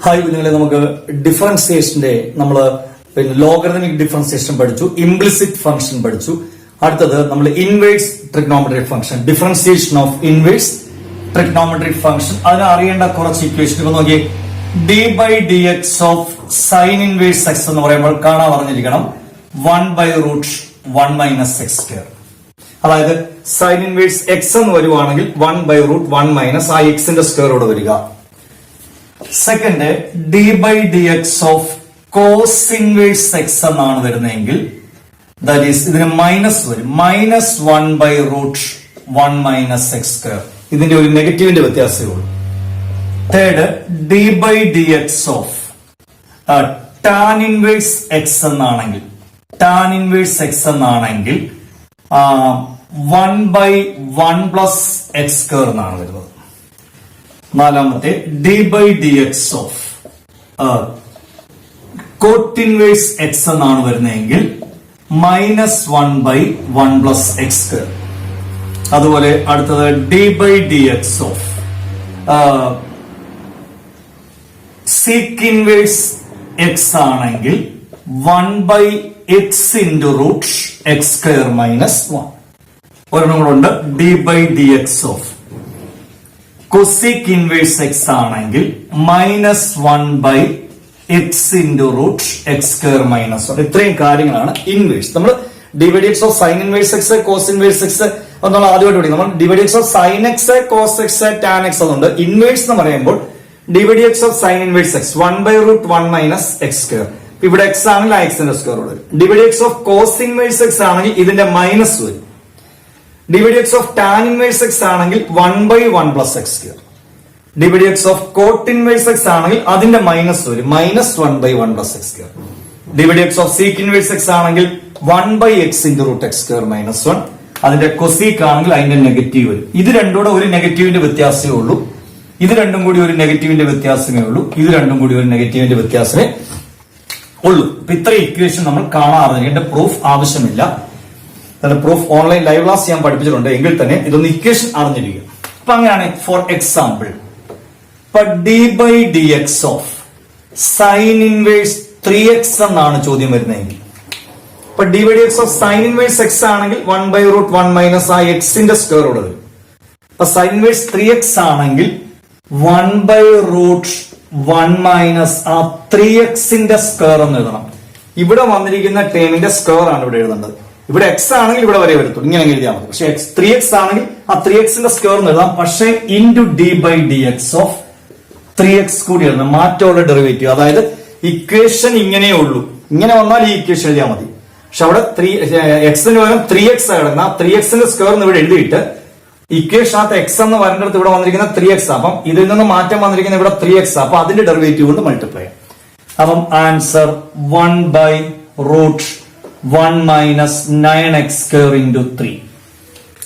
Hi കുഞ്ഞുങ്ങളെ, നമുക്ക് ഡിഫറൻസിയേഷന്റെ ലോഗരിതമിക് ഡിഫറൻസിയേഷൻ പഠിച്ചു, ഇംപ്ലിസിറ്റ് ഫംഗ്ഷൻ പഠിച്ചു. അടുത്തത് നമ്മൾ inverse trigonometric function, differentiation of inverse trigonometric function. അതിന് അറിയേണ്ട കുറച്ച് ഇക്വേഷൻ നോക്കി. D by d x of sine inverse x എന്ന് പറയുമ്പോൾ കാണാൻ പറഞ്ഞിരിക്കണം 1/√1 - x². അതായത് സൈൻ ഇൻവേഴ്സ് എക്സ് എന്ന് വരുവാണെങ്കിൽ 1/√1 - ആ എക്സിന്റെ സ്ക്വയർ ഇവിടെ വരിക. Second, d by d x of cos inverse x എന്നാണ് വരുന്നതെങ്കിൽ ദാറ്റ് ഈസ് ഇതിന് മൈനസ് വരും, -1/√1 - x². ഇതിന്റെ ഒരു നെഗറ്റീവിന്റെ വ്യത്യാസമേ ഉള്ളൂ. Third, d by d x of tan inverse x എന്നാണെങ്കിൽ 1/1 + x² എന്നാണ് വരുന്നത്. നാലാമത്തെ, d by d x of cot inverse x എന്നാണ് വരുന്നതെങ്കിൽ -1/1 + x². അതുപോലെ അടുത്തത് d by d x of sec inverse x ആണെങ്കിൽ 1/x × x² - 1. ഒരെണ്ണം കൂടെ ഉണ്ട്, d by d x of cosec inverse x ആണെങ്കിൽ -1/x × x² - 1. ഇത്രയും കാര്യങ്ങളാണ് ഇൻവേഴ്സ്. നമ്മൾ d by d x of sine inverse x, cos inverse x എന്നുള്ള ആദ്യമായിട്ട് പഠിക്കും. നമ്മൾ d by d x of sine x, cos x, tan x എന്നുണ്ട്. Inverse എന്ന് പറയുമ്പോൾ d by d x of sine inverse x 1/√1 - x². ഇവിടെ X ആണെങ്കിൽ ആ എക്സിന്റെ സ്ക്വയർ വരും. D by d x of cos inverse x ആണെങ്കിൽ ഇതിന്റെ മൈനസ് വരും. D by d x of tan inverse x ആണെങ്കിൽ 1/1 + x². D by d x of cot inverse x ആണെങ്കിൽ അതിന്റെ മൈനസ് വരും, -1/1 + x². D by d x of sec inverse x ആണെങ്കിൽ 1/x × x² - 1. അതിന്റെ cosec ആണെങ്കിൽ അതിന്റെ negative വരും. ഇത് രണ്ടും കൂടെ ഒരു നെഗറ്റീവിന്റെ വ്യത്യാസമേ ഉള്ളൂ. ഇത് രണ്ടും കൂടി ഒരു നെഗറ്റീവിന്റെ വ്യത്യാസമേ ഉള്ളൂ. ഇത് രണ്ടും കൂടി ഒരു നെഗറ്റീവിന്റെ വ്യത്യാസമേ ഉള്ളൂ. അപ്പൊ ഇത്ര ഇക്വേഷൻ നമ്മൾ കാണാറുണ്ട്. ഇതിന്റെ പ്രൂഫ് ആവശ്യമില്ല. പ്രൂഫ് ഓൺലൈൻ ലൈവ് ക്ലാസ് ഞാൻ പഠിപ്പിച്ചിട്ടുണ്ട്. എങ്കിൽ തന്നെ ഇതൊന്ന് ഇക്വേഷൻ അറിഞ്ഞിരിക്കും. അപ്പൊ അങ്ങനെയാണ്. ഫോർ എക്സാമ്പിൾ, ഇപ്പൊ d by d x of sine inverse 3x എന്നാണ് ചോദ്യം വരുന്നതെങ്കിൽ, ഇപ്പൊ d by d x of sine inverse x ആണെങ്കിൽ 1/√1 - ആ എക്സിന്റെ സ്ക്വയർ ഇവിടെ വരും. അപ്പൊ സൈൻ ഇൻവേഴ്സ് 3x ആണെങ്കിൽ 1/√1 - ആ 3xന്റെ സ്ക്വയർ എന്ന് എഴുതണം. ഇവിടെ വന്നിരിക്കുന്ന ടേമിന്റെ സ്ക്വയർ ആണ് ഇവിടെ എഴുതേണ്ടത്. ഇവിടെ എക്സ് ആണെങ്കിൽ ഇവിടെ വരെ വരത്തുള്ളൂ, ഇങ്ങനെ എഴുതിയാൽ മതി. പക്ഷെ 3x ആണെങ്കിൽ ആ 3xന്റെ സ്ക്വയർ എന്ന് എഴുതാം. പക്ഷെ into d by d x of 3x കൂടി എഴുതണം, മാറ്റമുള്ള ഡെറിവേറ്റീവ്. അതായത് ഇക്വേഷൻ ഇങ്ങനെ ഉള്ളൂ, ഇങ്ങനെ വന്നാൽ ഈ ഇക്വേഷൻ എഴുതിയാൽ മതി. പക്ഷെ അവിടെ എക്സിന് പകരം 3x കിടന്ന 3xന്റെ സ്ക്വയർ എന്ന് ഇവിടെ എഴുതിയിട്ട് ഇക്വേഷനകത്ത് എക്സ് എന്ന് വരേണ്ടത് ഇവിടെ വന്നിരിക്കുന്ന 3x. അപ്പം ഇതിൽ നിന്ന് മാറ്റം വന്നിരിക്കുന്ന ഇവിടെ 3x. അപ്പൊ അതിന്റെ ഡെറിവേറ്റീവ് കൊണ്ട് മൾട്ടിപ്ലൈ ചെയ്യാം. അപ്പം ആൻസർ 1/√1 - 9x² × 3.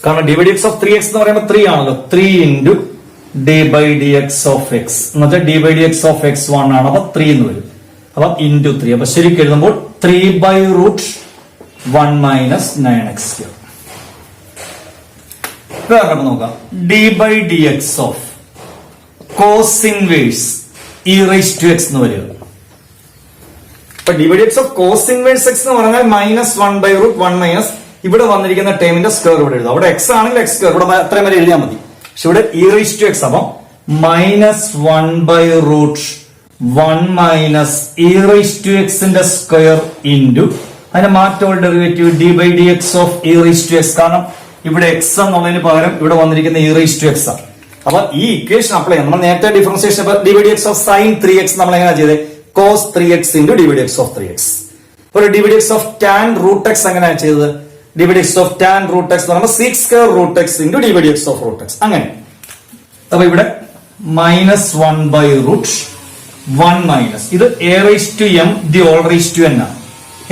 കാരണം d by d x of 3x എന്ന് പറയുമ്പോൾ 3 ആണല്ലോ. 3 × d by d x of x എന്ന് വെച്ചാൽ d by d x of x 1 ആണ്. അപ്പൊ 3 എന്ന് വരും. അപ്പൊ × 3. അപ്പൊ ശരിക്കും എഴുതുമ്പോൾ 3/√1 - 9x². വേറെ നോക്കാം. D by d x of cos inverse e⁻x എന്ന് വരിക. ഇപ്പൊ d by d x of cos inverse x എന്ന് പറഞ്ഞാൽ -1/√1 - ഇവിടെ വന്നിരിക്കുന്ന ടേമിന്റെ സ്ക്വയർ ഇവിടെ എഴുതാം. അവിടെ എക്സ് ആണെങ്കിൽ x², ഇവിടെ അത്രയും വരെ എഴുതിയാൽ മതി. പക്ഷെ ഇവിടെ e⁻x. അപ്പം -1/√1 - e⁻xന്റെ സ്ക്വയർ ഇൻറ്റു അതിന്റെ മാറ്റമുള്ള derivative d by d x of e⁻x. കാരണം ഇവിടെ എക്സ് എന്നുള്ളതിന് പകരം ഇവിടെ വന്നിരിക്കുന്ന e⁻x ആണ്. അപ്പൊ ഈ ഇക്വേഷൻ അപ്ലൈ ചെയ്യാം. നമ്മൾ നേരത്തെ differentiation d by d x of sine 3x നമ്മൾ എങ്ങനെ ചെയ്തത്? Cos 3x × d by d x of 3x. ഒരു d by d x of tan √x എങ്ങനെയാണ് ചെയ്തത്? D by d x of tan √x എന്ന് പറയുമ്പോൾ sec² √x × d by d x of √x. അങ്ങനെ. അപ്പൊ ഇവിടെ -1/√1 - ഇത് a⁻m the whole raised to n ആണ്.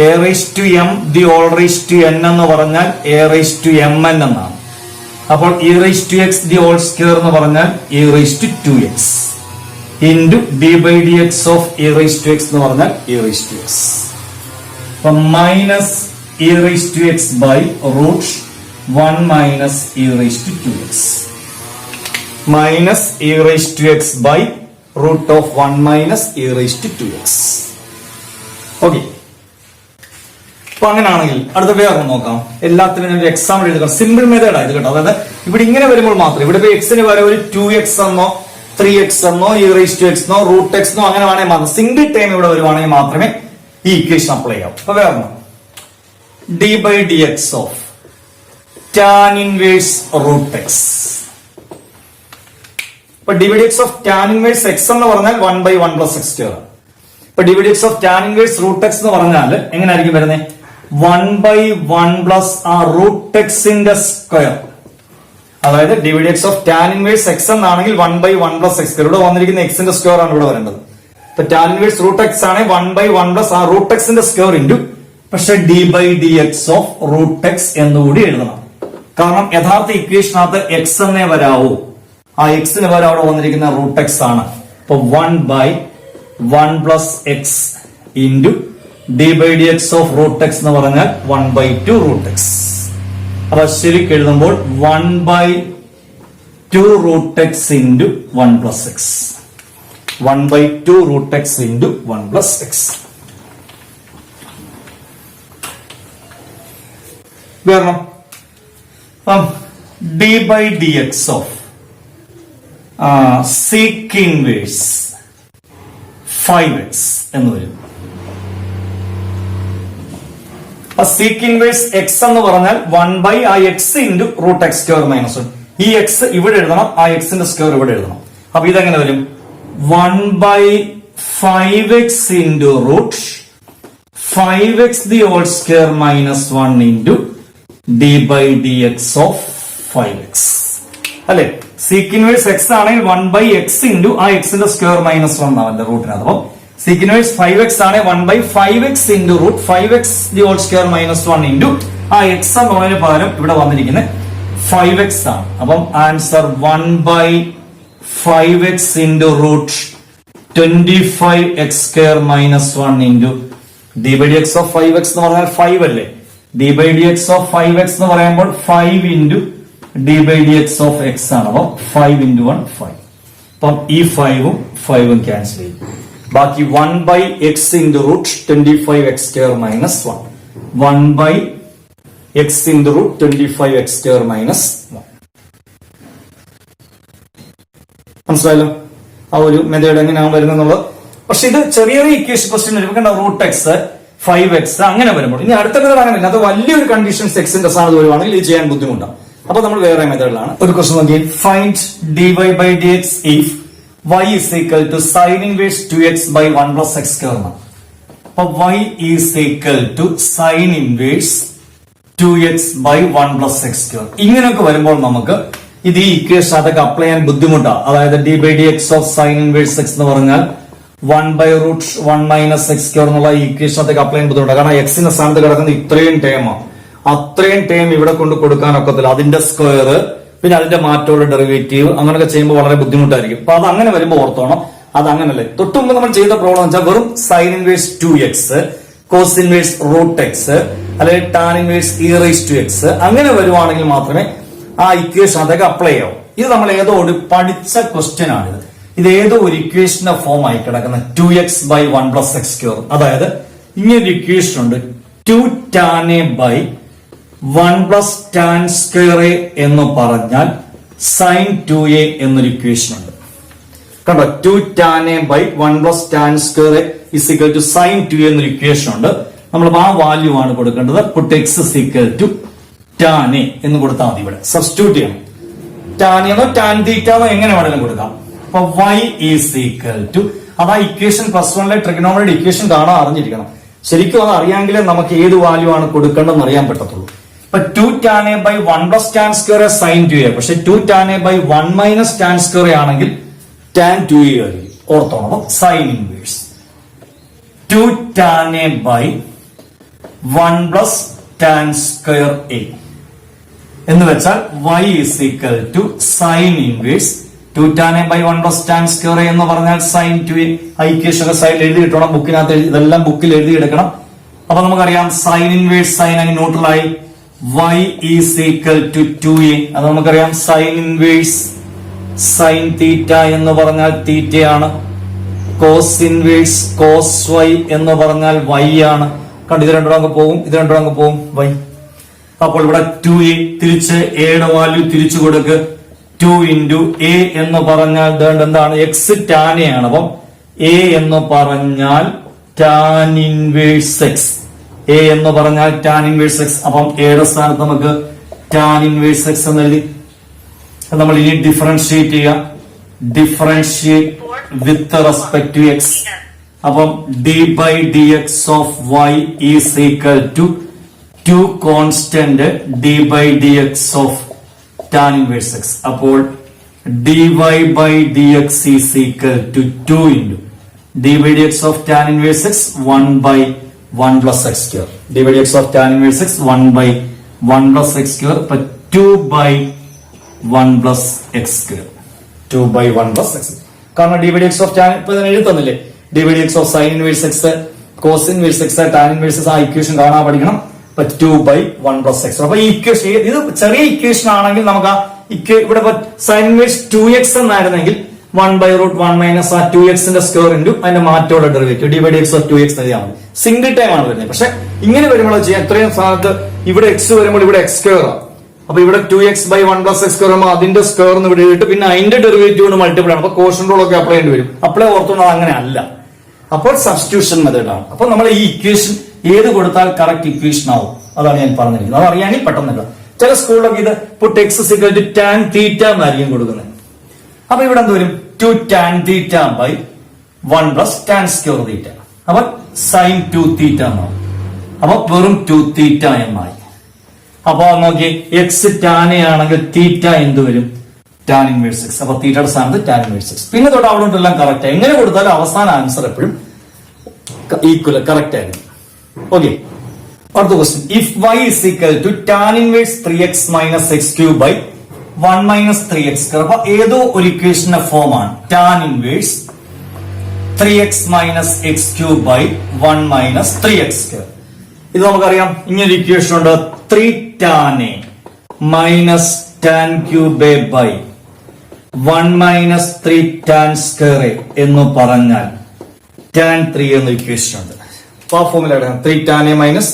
a⁻m the whole raised to n എന്ന് പറഞ്ഞാൽ a⁻mn എന്നാണ്. അപ്പോൾ e⁻x the whole square എന്ന് പറഞ്ഞാൽ e⁻2x into d by d x of e⁻x എന്ന് പറഞ്ഞാൽ e⁻x. അപ്പൊ -e⁻x/√1 - e⁻2x. -e⁻x root of 1 minus e raised to 2x. Okay. അപ്പൊ അങ്ങനെയാണെങ്കിൽ അടുത്ത വേറെ നോക്കാം. എല്ലാത്തിനും ഒരു എക്സാമ്പിൾ എഴുതുക. സിമ്പിൾ മെത്തേഡ് ആയത് കേട്ടോ. അതായത് ഇവിടെ ഇങ്ങനെ വരുമ്പോൾ മാത്രം ഇവിടെ എക്സിന് വരെ ഒരു 2x എന്നോ 3x എന്നോ e raised to x എന്നോ റൂട്ട് x എന്നോ അങ്ങനെ വേണമെങ്കിൽ മാത്രം സിംഗിൾ ടൈം ഇവിടെ വരുവാണെങ്കിൽ മാത്രമേ ഈ ഇക്വേഷൻ അപ്ലൈ ചെയ്യാവൂ. അപ്പൊ വേറെ d by dx of tan inverse root x. ഇപ്പൊ d by dx of tan inverse x എന്ന് പറഞ്ഞാൽ 1 by 1 plus x square. ഇപ്പൊ d by dx of tan inverse root x എന്ന് പറഞ്ഞാൽ എങ്ങനെയായിരിക്കും വരുന്നത്? 1 by 1 plus ആ root x ന്റെ സ്ക്വയർ. അതായത് d by dx of tan inverse x എന്നാണെങ്കിൽ 1 by 1 plus x square. ഇവിടെ വന്നിരിക്കുന്ന x ന്റെ സ്ക്വയർ ആണ് ഇവിടെ വരേണ്ടത്. ഇപ്പൊ tan inverse root x ആണ് 1 by 1 plus ആ root x ന്റെ സ്ക്വയർ ഇൻറ്റു പക്ഷെ d by dx of root x എന്നുകൂടി എഴുതണം. കാരണം യഥാർത്ഥ ഇക്വേഷനകത്ത് x എന്നേ വരാവൂ. ആ എക്സിന് വരെ അവിടെ വന്നിരിക്കുന്ന റൂട്ട് എക്സ് ആണ്. അപ്പൊ 1 by 1 plus x into d by dx of root x എന്ന് പറഞ്ഞാൽ 1 by 2 root x. അപ്പൊ ശരിക്കും എഴുതുമ്പോൾ 1 by 2 root x into 1 plus x. 1 by 2 root x into 1 plus x. വേണം d by dx of sec inverse 5x എന്ന് വരും. sec inverse x എന്ന് പറഞ്ഞാൽ 1 by ആ x into root x square minus 1. ഈ x ഇവിടെ എഴുതണം, ആ എക്സിന്റെ സ്ക്വയർ ഇവിടെ എഴുതണം. അപ്പൊ ഇതെങ്ങനെ വരും? 1 by 5x into root 5x the whole square minus 1 into d by dx of 5x. അല്ലെ? sec inverse x ആണെങ്കിൽ 1 by x ഇൻറ്റു ആ എക്സിന്റെ സ്ക്വയർ മൈനസ് 1 ആവല്ലേ റൂട്ടിനകത്ത്. അപ്പൊ sec inverse 5x ആണ് 1 by 5x into root 5x the whole square minus 1 into ആ x എന്നുള്ളതിന് പകരം ഇവിടെ വന്നിരിക്കുന്നത് 5x ആണ്. അപ്പം answer 1 by 5x into root 25x square minus 1 into d by dx of 5x എന്ന് പറഞ്ഞാൽ 5 അല്ലേ? d by dx of 5x എന്ന് പറയുമ്പോൾ 5 into d by dx of x ആണ്. അപ്പം 5 ഇൻറ്റു 1 5. അപ്പം ഈ 5ഉം 5ഉം ക്യാൻസൽ ചെയ്യും. ബാക്കി 1 by x into root 25x square minus 1. 1 by x into root 25x square minus 1. മനസ്സിലായല്ലോ ആ ഒരു മെത്തേഡ് എങ്ങനെയാണ് വരുന്നത്. പക്ഷെ ഇത് ചെറിയ ഇക്വേഷൻ ക്വസ്റ്റ്യൻ വരുമ്പോൾ റൂട്ട് എക്സ് 5x അങ്ങനെ വരുമ്പോൾ ഇനി അടുത്ത മെത്തേഡ് അങ്ങനെയല്ല. അത് വലിയൊരു കണ്ടീഷൻസ് എക്സിന്റെ സ്ഥാനത്ത് വരുവാണെങ്കിൽ ഇത് ചെയ്യാൻ ബുദ്ധിമുട്ടാണ്. അപ്പൊ നമ്മൾ വേറെ മെത്തേഡിലാണ്. ഒരു ക്വസ്റ്റ്യൻ നോക്കി, find dy by dx if y is equal to sin inverse 2x by 1 plus x square. അപ്പൊ y is equal to sin inverse 2x by 1 plus x square. ഇങ്ങനെയൊക്കെ വരുമ്പോൾ നമുക്ക് ഇത് ഈ ഇക്വേഷൻ അതൊക്കെ അപ്ലൈ ചെയ്യാൻ ബുദ്ധിമുട്ടാണ്. അതായത് d by dx of sin inverse x എന്ന് പറഞ്ഞാൽ 1 by root 1 minus x square എന്നുള്ള ഈ ഇക്വേഷൻ അതൊക്കെ അപ്ലൈ ചെയ്യാൻ ബുദ്ധിമുട്ടാണ്. കാരണം എക്സിന്റെ സ്ഥാനത്ത് കിടക്കുന്ന ഇത്രയും ടേമാണ്. അത്രയും ടേം ഇവിടെ കൊണ്ട് കൊടുക്കാനൊക്കത്തില്ല. അതിന്റെ സ്ക്വയർ പിന്നെ അതിന്റെ മാറ്റമുള്ള ഡെറിവേറ്റീവ് അങ്ങനെയൊക്കെ ചെയ്യുമ്പോൾ വളരെ ബുദ്ധിമുട്ടായിരിക്കും. അപ്പൊ അത് അങ്ങനെ വരുമ്പോൾ ഓർത്തോണം, അത് അങ്ങനല്ലേ. തൊട്ടുമുമ്പ് നമ്മൾ ചെയ്ത പ്രോബ്ലം വെച്ചാൽ വെറും sine inverse 2x cos inverse root x അല്ലെങ്കിൽ tan inverse e raised to x അങ്ങനെ വരുവാണെങ്കിൽ മാത്രമേ ആ ഇക്വേഷൻ അതൊക്കെ അപ്ലൈ ആവും. ഇത് നമ്മൾ ഏതോ ഒരു പഠിച്ച ക്വസ്റ്റ്യൻ ആണിത്. ഇത് ഏതോ ഒരു ഇക്വേഷന്റെ ഫോം ആയി കിടക്കുന്ന 2x by 1 plus x square. അതായത് ഇങ്ങനൊരു ഇക്വേഷൻ ഉണ്ട് 2 tan a by 1 plus tan square a എന്ന് പറഞ്ഞാൽ sin 2a എന്നൊരു ഇക്വേഷൻ ഉണ്ട്. കണ്ടോ, 2 tan a by 1 plus tan square a is equal to sin 2a എന്നൊരു ഇക്വേഷൻ ഉണ്ട്. നമ്മൾ ആ വാല്യൂ ആണ് കൊടുക്കേണ്ടത്. Puttu x is equal to tan a എന്ന് കൊടുത്താൽ മതി. ഇവിടെ സബ്സ്റ്റിറ്റ്യൂട്ട് ചെയ്യണം. tan എന്നോ tan theta എന്നോ എങ്ങനെ വേണമെങ്കിലും കൊടുക്കാം. അപ്പൊ y is equal to അതാ ഇക്വേഷൻ +1 ട്രിഗണോമെട്രി ഇക്വേഷൻ കാണാൻ അറിഞ്ഞിരിക്കണം. ശരിക്കും അത് അറിയാമെങ്കിലേ നമുക്ക് ഏത് വാല്യൂ ആണ് കൊടുക്കേണ്ടതെന്ന് അറിയാൻ പറ്റത്തുള്ളൂ. ഇപ്പൊ 2 tan a by 1 plus tan square sin 2a. പക്ഷെ 2 tan a by 1 minus tan square ആണെങ്കിൽ tan 2a ആയിരിക്കും. ഓർത്തോണം, sin inverse 2 tan a by 1 plus tan square a എന്ന് വെച്ചാൽ y is equal to sin inverse 2 tan a by 1 plus tan square a എന്ന് പറഞ്ഞാൽ sin 2a. Equation സൈഡിൽ എഴുതി കിട്ടണം, ബുക്കിനകത്ത് ഇതെല്ലാം ബുക്കിൽ എഴുതി എടുക്കണം. അപ്പൊ നമുക്കറിയാം sin ഇൻവേഴ്സ് sin ആയി ന്യൂട്രലായി y is equal to 2a. അത് നമുക്കറിയാം sin ഇൻവേഴ്സ് sin തീറ്റ എന്ന് പറഞ്ഞാൽ തീറ്റയാണ്. കോസ് ഇൻവേഴ്സ് കോസ് വൈ എന്ന് പറഞ്ഞാൽ y ആണ്. കണ്ടു, ഇത് രണ്ടും അങ്ങ് പോവും, ഇത് രണ്ടും അങ്ങ് പോവും, y. അപ്പോൾ ഇവിടെ 2a തിരിച്ച് എയുടെ വാല്യൂ തിരിച്ചു കൊടുക്ക്. 2 into a എന്ന് പറഞ്ഞാൽ എന്താണ്? എക്സ് ടാൻ എ ആണ്. അപ്പം a എന്ന് പറഞ്ഞാൽ ടാൻ ഇൻവേഴ്സ് എക്സ്. a എന്ന് പറഞ്ഞാൽ ടാൻ ഇൻവേഴ്സ് എക്സ്. അപ്പം എയുടെ സ്ഥാനത്ത് നമുക്ക് ടാൻ ഇൻവേഴ്സ് എക്സ് എന്ന് എഴുതി. നമ്മൾ ഇനി ഡിഫറൻഷിയേറ്റ് ചെയ്യുക. Differentiate with respect to x. അപ്പം d by dx of y is equal to 2 constant d by dx of tan inverse x. അപ്പോൾ dy by dx is equal to 2 into d by dx of tan inverse x 1 by 1 plus x square. d by dx of tan inverse x 1 by 1 plus x square. അപ്പൊ 2 by 1 plus x square. 2 by 1 plus x. കാരണം d by dx of tan ഇപ്പൊ ഇതിനെ എഴുതുന്നില്ലേ? d by dx of sin inverse x cos inverse x tan inverse x ആ equation കാണാൻ പഠിക്കണം. 2 by 1 plus x. അപ്പൊ ഈ equation ഇത് ചെറിയ ഇക്വേഷൻ ആണെങ്കിൽ നമുക്ക് ആ ഇവിടെ sign inverse 2x എന്നായിരുന്നെങ്കിൽ 1 by root 1 minus ആ 2x ന്റെ സ്ക്വയർ ഇൻറ്റു അതിന്റെ മാറ്റമുള്ള derivative d by dx of 2x എഴുതിയാൽ മതി. സിംഗിൾ ടൈം ആണ് വരുന്നത്. പക്ഷെ ഇങ്ങനെ വരുമ്പോൾ ചെയ്യാം. ഇത്രയും സ്ഥാനത്ത് ഇവിടെ x വരുമ്പോൾ ഇവിടെ x സ്ക്വയർ ആണ്. അപ്പൊ ഇവിടെ 2x by 1 plus x square ആകുമ്പോൾ അതിന്റെ സ്ക്വയർ എന്ന് ഇവിടെ ഇട്ട് പിന്നെ അതിന്റെ ഡെറിവേറ്റീവ് കൊണ്ട് മൾട്ടിപ്പിൾ ആണ്. അപ്പൊ കോഷൻ റൂൾ ഒക്കെ അപ്ലൈ ചെയ്യേണ്ടി വരും. അപ്ലൈ ഓർത്തുകൊണ്ട് അങ്ങനെ അല്ല. അപ്പോൾ സബ്സ്റ്റിറ്റ്യൂഷൻ മെത്തേഡ് ആണ്. അപ്പൊ നമ്മൾ ഈ ഇക്വേഷൻ ഏത് കൊടുത്താൽ കറക്റ്റ് ഇക്വേഷൻ ആവും, അതാണ് ഞാൻ പറഞ്ഞിരിക്കുന്നത്. അത് അറിയാനും പെട്ടെന്നില്ല. ചില സ്കൂളിലൊക്കെ ഇത് put x equal to tan theta എന്നായിരിക്കും കൊടുക്കുന്നത്. അപ്പൊ ഇവിടെ എന്ത് വരും? 2 tan theta by 1 plus tan square theta. അപ്പൊ സൈൻ 2 തീറ്റ എന്നാവും. അപ്പൊ വെറും 2 തീറ്റ എന്നായി. അപ്പൊ നോക്കി, എക്സ് ടാൻ ആണെങ്കിൽ തീറ്റ എന്ത് വരും? Tan inverse x. അപ്പൊ തീറ്റയുടെ സ്ഥാനത്ത് ടാൻ ഇൻവേഴ്സ് എക്സ്. പിന്നെ തൊട്ട് അവിടെ എല്ലാം കറക്റ്റ്. എങ്ങനെ കൊടുത്താലും അവസാന ആൻസർ എപ്പോഴും ഈക്വൽ കറക്റ്റ് ആയിരിക്കും. ഓക്കെ, അടുത്ത question. If y is equal to tan inverse 3x minus x cube by 1 minus 3x square. അപ്പൊ ഏതോ ഒരു ഇക്വേഷന്റെ ഫോം ആണ് tan inverse 3x minus x cube by 1 minus 3x square. ഇത് നമുക്കറിയാം. ഇങ്ങനൊരു ഇക്വേഷൻ ഉണ്ട്. 3 tan a minus tan cube a by 1 minus 3 tan square a എന്ന് പറഞ്ഞാൽ tan 3 എന്ന ഇക്വേഷൻ ഉണ്ട്. അപ്പൊ ആ ഫോമിൽ 3 tan a minus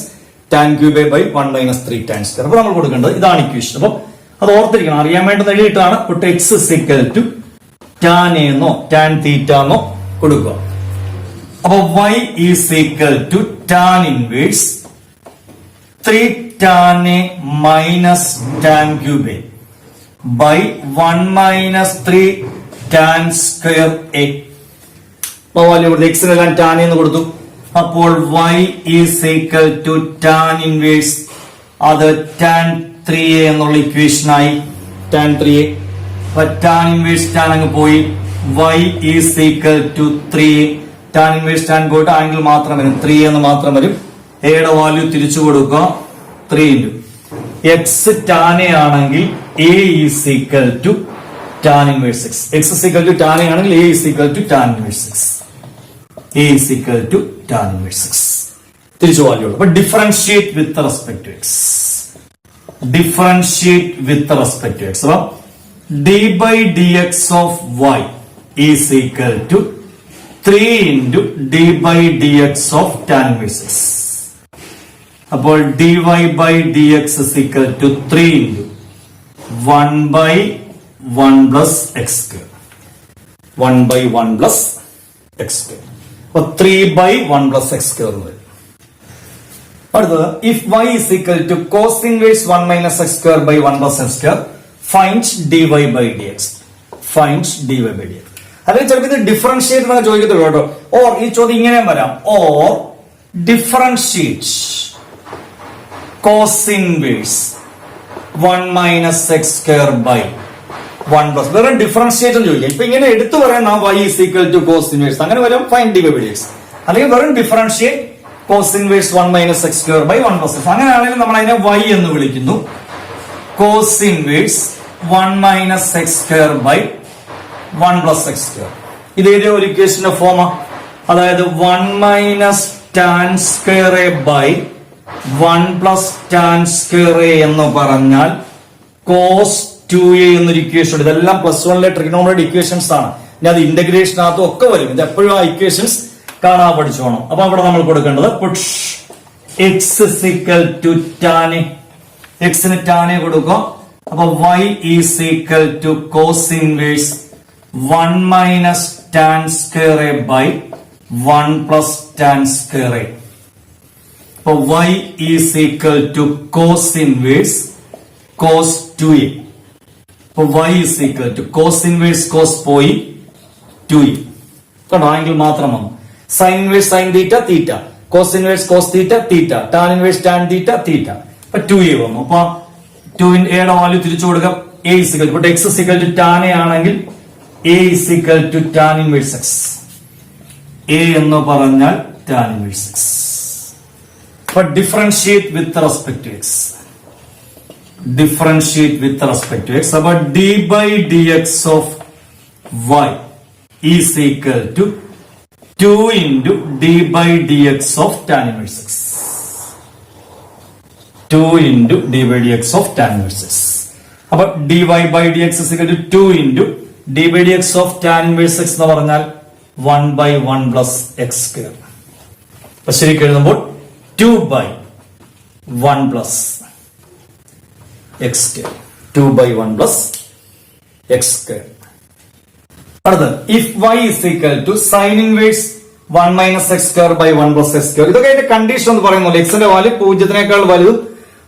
tan cube a by 1 minus 3 tan square. അപ്പൊ നമ്മൾ കൊടുക്കേണ്ടത് ഇതാണ് ഇക്വേഷൻ. അപ്പൊ അത് ഓർത്തിരിക്കണം. അറിയാൻ വേണ്ടി എഴുതിയിട്ടാണ് x is equal to tan a എന്നോ tan theta എന്നോ കൊടുക്കുക. അപ്പൊ y is equal to tan inverse 3 tan a minus tan cube a by 1 minus 3 tan square a. അപ്പൊ x നെല്ലാം tan എന്ന് കൊടുത്തു. അപ്പോൾ y is equal to tan inverse അത് tan 3a എന്നുള്ള ഇക്വേഷൻ ആയി. tan 3a. അപ്പൊ tan inverse tan അങ്ങ് പോയി. y is equal to 3a. tan inverse tan പോയിട്ട് ആംഗിൾ മാത്രം വരും, 3 എന്ന് മാത്രം വരും. a യുടെ വാല്യൂ തിരിച്ചു കൊടുക്കുക. 3 into x tan a ആണെങ്കിൽ a is equal to tan inverse x. x is equal to tan a ആണെങ്കിൽ a is equal to tan inverse x. a is equal to tan inverse x. തിരിച്ചു value. അപ്പൊ differentiate with respect to x. Differentiate with respect to x. അപ്പൊ d by dx of y is equal to 3 into d by dx of tan inverse x. അപ്പോൾ dy by dx is equal to 3 into 1 by 1 plus x square. 1 by 1 plus x square. അപ്പൊ 3 by 1 plus x square എന്ന് വരും. അടുത്തത്, if y is equal to cos inverse 1 minus x square by 1 plus x square, find dy by dx. Find dy by dx. അല്ലെങ്കിൽ ചിലപ്പോൾ ഇത് differentiate എന്നൊക്കെ ചോദിക്കത്തുള്ളൂ കേട്ടോ. Or ഈ ചോദ്യം ഇങ്ങനെ വരാം. Or differentiate cos inverse 1 minus x square by 1 plus. വേറെ ഡിഫറൻഷിയേറ്റ് എന്ന് ചോദിക്കാം. ഇപ്പൊ ഇങ്ങനെ എടുത്തു പറയാൻ y is equal to cos inverse അങ്ങനെ വരും. Find dy by dx. അല്ലെങ്കിൽ വെറും differentiate cos inverse 1 minus x square by 1 plus x. അങ്ങനെയാണെങ്കിൽ നമ്മൾ അതിനെ y എന്ന് വിളിക്കുന്നു. cos inverse 1 minus x square by 1 plus x square. ഇത് ഏതോ ഒരു ഇക്വേഷന്റെ ഫോമാ. അതായത് 1 minus tan square a by 1 plus tan square a എന്ന് പറഞ്ഞാൽ cos 2a എന്നൊരു ഇക്വേഷൻ ഉണ്ട്. ഇതെല്ലാം +1 ട്രിഗണോമെട്രിക് ഇക്വേഷൻസ് ആണ്. ഇനി അത് ഇന്റഗ്രേഷനകത്തും ഒക്കെ വരും. ഇത് എപ്പോഴും ആ ഇക്വേഷൻസ് കാണാൻ പഠിച്ചോണം. അപ്പൊ അവിടെ നമ്മൾ കൊടുക്കേണ്ടത് put x is equal to tan, എക്സിന് ടാനെ കൊടുക്കുക. അപ്പൊ y is equal to cos inverse 1 minus tan square a by 1 plus tan square a. അപ്പൊ y is equal to cos inverse cos 2a. അപ്പൊ y is equal to cos inverse cos പോയി 2a. കണ്ടോ, angle മാത്രം വന്നു. Sine inverse sine theta theta, cos inverse cos theta theta, tan inverse tan theta theta. അപ്പൊ 2a വന്നു. അപ്പൊ 2 എയുടെ value തിരിച്ചു കൊടുക്കാം. a is equal to x is equal to tan a ആണെങ്കിൽ a is equal to tan inverse x. a എന്ന് പറഞ്ഞാൽ tan inverse x. അപ്പൊ differentiate with respect to x. Differentiate with respect to x. അപ്പൊ d by dx of y is equal to 2 into d by dx of tan inverse x. 2 into d by dx of tan inverse x. അപ്പൊ dy by dx is equal to 2 into d by dx of tan inverse x എന്ന് പറഞ്ഞാൽ 1 by 1 plus x square. അപ്പൊ ശരിക്കും എഴുതുമ്പോൾ 2 by 1 plus x square. 2 by 1 plus x square. അടുത്തത് if y is equal to sin inverse 1 minus x square by 1 plus x square. ഇതൊക്കെ അതിന്റെ condition എന്ന് പറയുന്നു. എക്സിന്റെ വാല്യൂ 0 വലുതും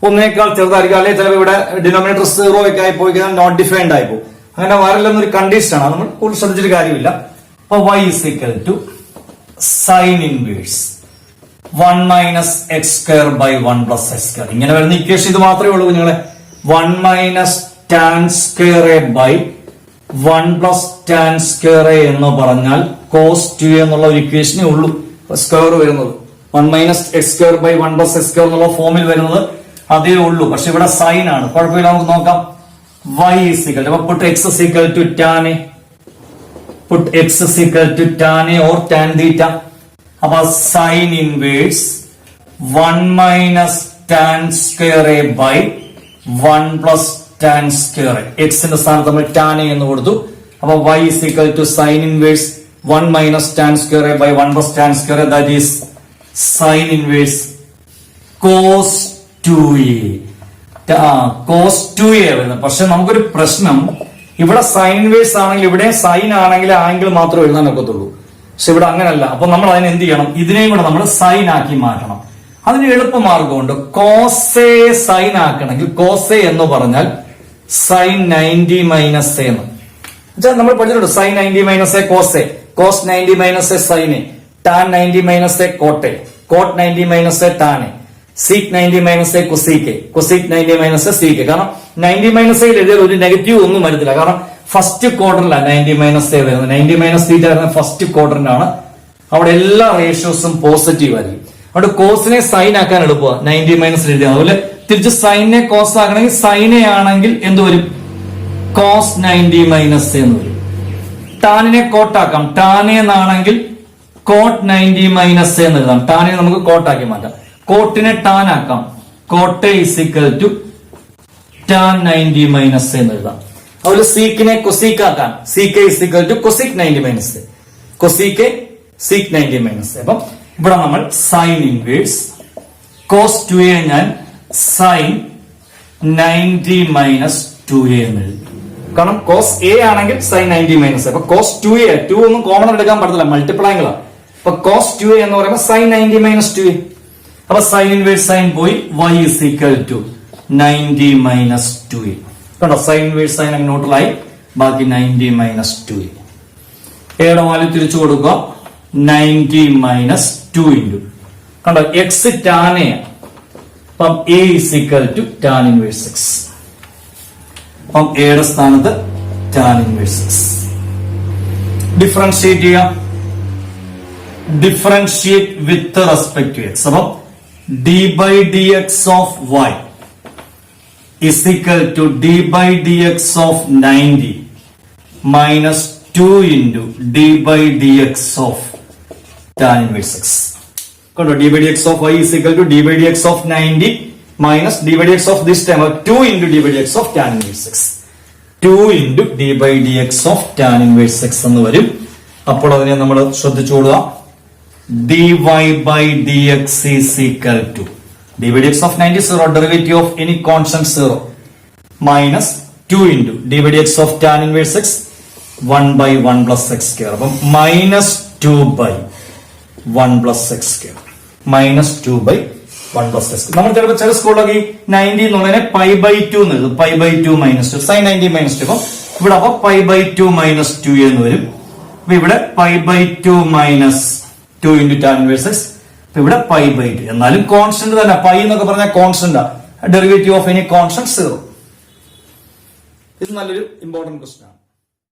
1 ചെറുതായിരിക്കും, അല്ലെങ്കിൽ ചിലപ്പോൾ ഇവിടെ ഡിനോമിനേറ്റർ 0 ഒക്കെ ആയി പോയി നോട്ട് ഡിഫൈൻഡ് ആയി പോകും. അങ്ങനെ വരല്ലെന്നൊരു കണ്ടീഷനാണ്, നമ്മൾ കൂടുതൽ ശ്രദ്ധിച്ചിട്ട് കാര്യമില്ല. അപ്പൊ y is equal to sin inverse 1 minus x square by 1 plus x square. ഇങ്ങനെ വരുന്ന ഇക്വേഷൻ ഇത് മാത്രമേ ഉള്ളൂ കുഞ്ഞുങ്ങളെ. 1 minus tan square a by 1 plus tan square a എന്ന് പറഞ്ഞാൽ cos 2a എന്നുള്ള ഒരു ഇക്വേഷനേ ഉള്ളൂ. സ്ക്വയർ വരുന്നത് 1 minus x square by 1 plus x square എന്നുള്ള ഫോമിൽ വരുന്നത് അതേ ഉള്ളൂ. പക്ഷെ ഇവിടെ സൈൻ ആണ്, കുഴപ്പമില്ല. നമുക്ക് നോക്കാം. y is equal to, put x is equal to tan a, put x is equal to tan a or tan theta. അപ്പൊ sin inverse 1 minus tan square a by 1 plus tan square a. x ന്റെ സ്ഥാനത്ത് നമ്മൾ tan a എന്ന് കൊടുത്തു. അപ്പൊ y is equal to sin inverse 1 minus tan square a by 1 plus tan square a, that is sin inverse cos 2a. cos 2a വരുന്നത്. പക്ഷെ നമുക്കൊരു പ്രശ്നം, ഇവിടെ സൈൻ ഇൻവേഴ്സ് ആണെങ്കിൽ ഇവിടെ സൈൻ ആണെങ്കിൽ ആംഗിൾ മാത്രമേ എഴുതാൻ ഒക്കത്തുള്ളൂ. പക്ഷെ ഇവിടെ അങ്ങനല്ല. അപ്പൊ നമ്മൾ അതിനെ എന്ത് ചെയ്യണം? ഇതിനെയും കൂടെ നമ്മൾ സൈൻ ആക്കി മാറ്റണം. അതിന് എളുപ്പമാർഗമുണ്ട്. കോസെ സൈൻ ആക്കണമെങ്കിൽ കോസെ എന്ന് പറഞ്ഞാൽ സൈൻ 90 മൈനസ് എ എന്ന് നമ്മൾ പഠിച്ചിട്ടുണ്ട്. Sine 90 minus A cos A, cos 90 minus A sine A, tan 90 minus A cot A, cot 90 minus A tan A, sec 90 minus A cosec A, cosec 90 minus A sec A. കാരണം 90 മൈനസ് എയിൽ എഴുതിയാൽ ഒരു നെഗറ്റീവ് ഒന്നും വരത്തില്ല. കാരണം ഫസ്റ്റ് ക്വാർട്ടറിലാണ് 90 മൈനസ് എ വരുന്നത്. 90 മൈനസ് തീറ്റ വരുന്നത് first ക്വാർട്ടറിനാണ്. അവിടെ എല്ലാ റേഷ്യോസും പോസിറ്റീവ് ആയിരിക്കും. അവിടെ കോസിനെ സൈൻ ആക്കാൻ എളുപ്പമാണ് 90 മൈനസ് എഴുതിയാൽ. അതുപോലെ തിരിച്ച് സൈനെ കോസ് ആക്കണമെങ്കിൽ സൈനെ ആണെങ്കിൽ എന്ത് വരും? കോസ് 90 മൈനസ് എന്ന് വരും. ടാനിനെ കോട്ടാക്കാം. ടാനെ എന്നാണെങ്കിൽ കോട്ട് 90 മൈനസ് എന്ന് എഴുതാം. ടാനിനെ നമുക്ക് കോട്ടാക്കി മാറ്റാം. കോട്ടിനെ ടാൻ ആക്കാം. കോട്ടെ ഇസിക്കൽ ടു ടാൻ 90 മൈനസ് എന്ന് എഴുതാം. അതുപോലെ സീക്കിനെ കൊസീക്ക് ആക്കാം. Sec A is equal to cosec 90 minus, cosec A sec 90 minus. അപ്പം ഇവിടെ നമ്മൾ സൈൻ ഇൻവേഴ്സ് കോസ് 2a ഞാൻ സൈൻ 90 മൈനസ് 2a എന്ന് എഴുതി. കാരണം കോസ് എ ആണെങ്കിൽ സൈൻ 90 മൈനസ്. അപ്പൊ കോസ് 2a, 2 ഒന്നും കോമൺ എടുക്കാൻ പറ്റത്തില്ല, മൾട്ടിപ്ലൈങ്ങളാണ്. അപ്പൊ കോസ് 2a എന്ന് പറയുമ്പോൾ സൈൻ 90 മൈനസ് 2a. അപ്പൊ സൈൻ ഇൻവേഴ്സ് സൈൻ പോയി, y is equal to 90 minus 2a. കണ്ടോ, സൈൻ ഇൻവേഴ്സ് സൈൻ ന്യൂട്രലായി, ബാക്കി 90 മൈനസ് 2a. എയുടെ വാല്യൂ തിരിച്ചു കൊടുക്കുക. 90 മൈനസ് 2 ഇൻറ്റു കണ്ടോ എക്സ് ടാൻ എ. അപ്പം a is equal to tan inverse x. അപ്പം എയുടെ സ്ഥാനത്ത് tan ഇൻവേഴ്സ് x. ഡിഫറൻഷിയേറ്റ് ചെയ്യാം. Differentiate with respect to x. അപ്പം d by dx of y is equal to d by dx of 90 minus 2 into d by dx of tan inverse x. കണ്ടോ, d by dx of y is equal to d by dx of 90 minus d by dx of this time 2 into d by dx of tan inverse x. 2 into d by dx of tan inverse x എന്ന് വരും. അപ്പോൾ അതിനെ നമ്മൾ ശ്രദ്ധിച്ചോളുക. dy by dx is equal to d by dx of 90 0, derivative of any constant 0, minus 2 into d by dx of tan inverse x 1 by 1 plus x square. അപ്പം minus 2 by 1 plus x square. minus 2 by 1 plus x. നമ്മൾ ചിലപ്പോൾ ചില സ്കൂളിലൊക്കെ 90 എന്നുള്ളതിനെ pi by 2 എന്ന് എഴുതും. Pi by 2 minus 2 sine 90 minus 2. അപ്പം ഇവിടെ അപ്പൊ പൈ ബൈ 2 മൈനസ് 2 എന്ന് വരും. അപ്പൊ ഇവിടെ pi by 2 minus 2 into tan inverse x. അപ്പൊ ഇവിടെ പൈ ബൈ 2. എന്നാലും കോൺസ്റ്റന്റ് തന്നെ. പൈ എന്നൊക്കെ പറഞ്ഞാൽ constant. Derivative of any constant 0. ഇത് നല്ലൊരു ഇമ്പോർട്ടന്റ് ക്വസ്റ്റ്യൻ ആണ്.